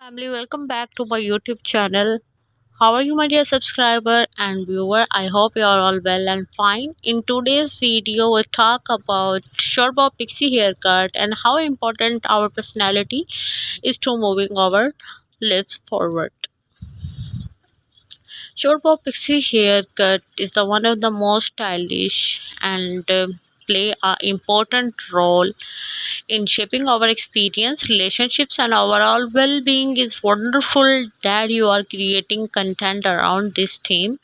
Family, welcome back to my YouTube channel. How are you, my dear subscriber and viewer? I hope you are all well and fine. In today's video, we talk about short bob pixie haircut and how important our personality is to moving our lives forward. Short bob pixie haircut is the one of the most stylish and play a important role in shaping our experience, relationships, and overall well being. Is wonderful that you are creating content around this theme.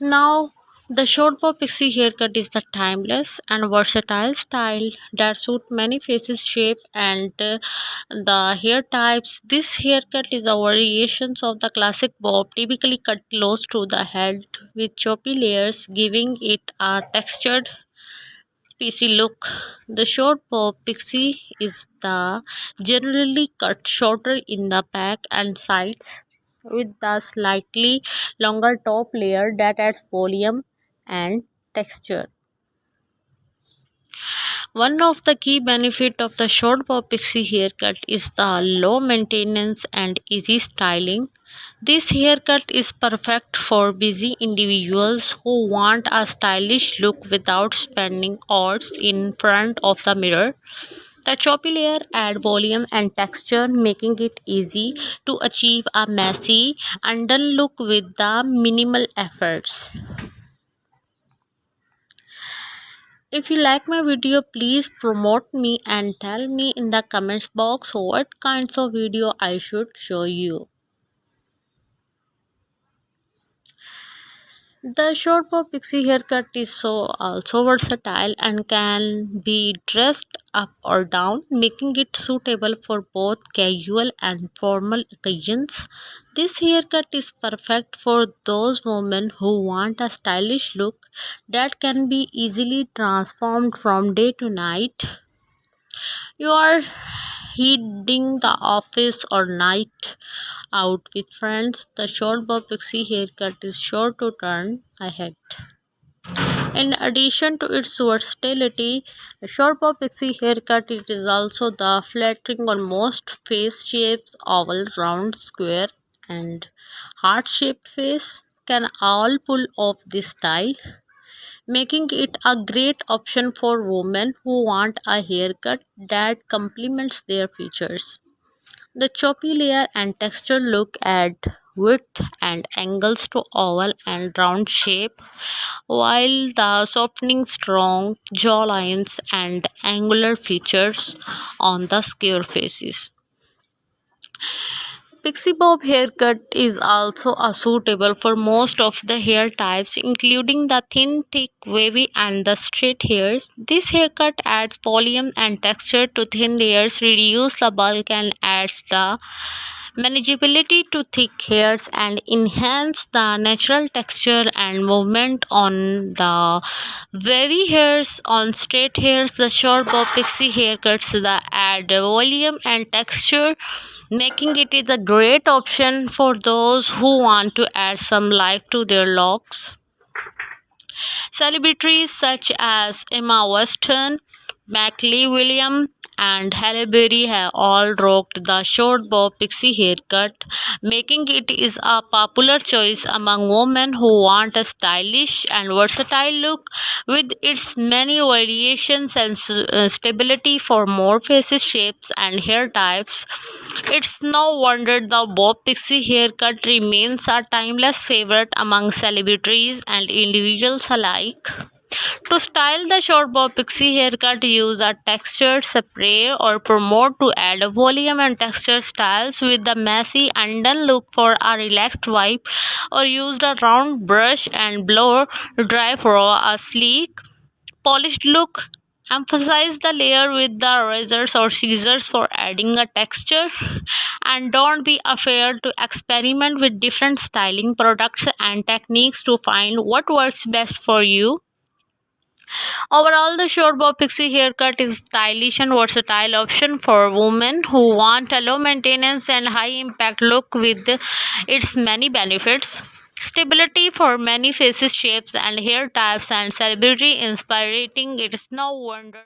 Now, the short bob pixie haircut is the timeless and versatile style that suits many faces, shape, and the hair types. This haircut is a variation of the classic bob, typically cut close to the head with choppy layers, giving it a textured Pixie look. The short bob pixie is the generally cut shorter in the back and sides with the slightly longer top layer that adds volume and texture. One of the key benefits of the short bob pixie haircut is the low maintenance and easy styling. This haircut is perfect for busy individuals who want a stylish look without spending hours in front of the mirror. The choppy layer add volume and texture, making it easy to achieve a messy, undone look with the minimal efforts. If you like my video, please promote me and tell me in the comments box what kinds of video I should show you. The short bob pixie haircut is also versatile and can be dressed up or down, making it suitable for both casual and formal occasions. This haircut is perfect for those women who want a stylish look that can be easily transformed from day to night. You are heading the office or night out with friends, the short bob pixie haircut is sure to turn ahead. In addition to its versatility, the short bob pixie haircut it is also the flattering on most face shapes, oval, round, square, and heart-shaped face can all pull off this style, making it a great option for women who want a haircut that complements their features. The choppy layer and texture look add width and angles to oval and round shape, while the softening strong jawlines and angular features on the square faces. Pixie bob haircut is also suitable for most of the hair types, including the thin, thick, wavy, and the straight hairs. This haircut adds volume and texture to thin layers, reduces the bulk, and adds the manageability to thick hairs and enhance the natural texture and movement on the wavy hairs. On straight hairs, the short bob pixie haircuts the add volume and texture, making it is a great option for those who want to add some life to their locks. Celebrities such as Emma Watson, Mackley William, and Halle Berry have all rocked the short bob pixie haircut, making it is a popular choice among women who want a stylish and versatile look. With its many variations and stability for more faces, shapes, and hair types, it's no wonder the bob pixie haircut remains a timeless favorite among celebrities and individuals alike. To style the short bob pixie haircut, use a textured spray or promote to add volume and texture styles with the messy undone look for a relaxed vibe, or use a round brush and blow dry for a sleek, polished look. Emphasize the layer with the razors or scissors for adding a texture, and don't be afraid to experiment with different styling products and techniques to find what works best for you. Overall, the short bob pixie haircut is a stylish and versatile option for women who want a low maintenance and high impact look with its many benefits. Stability for many faces, shapes, and hair types, and celebrity inspiring. It is no wonder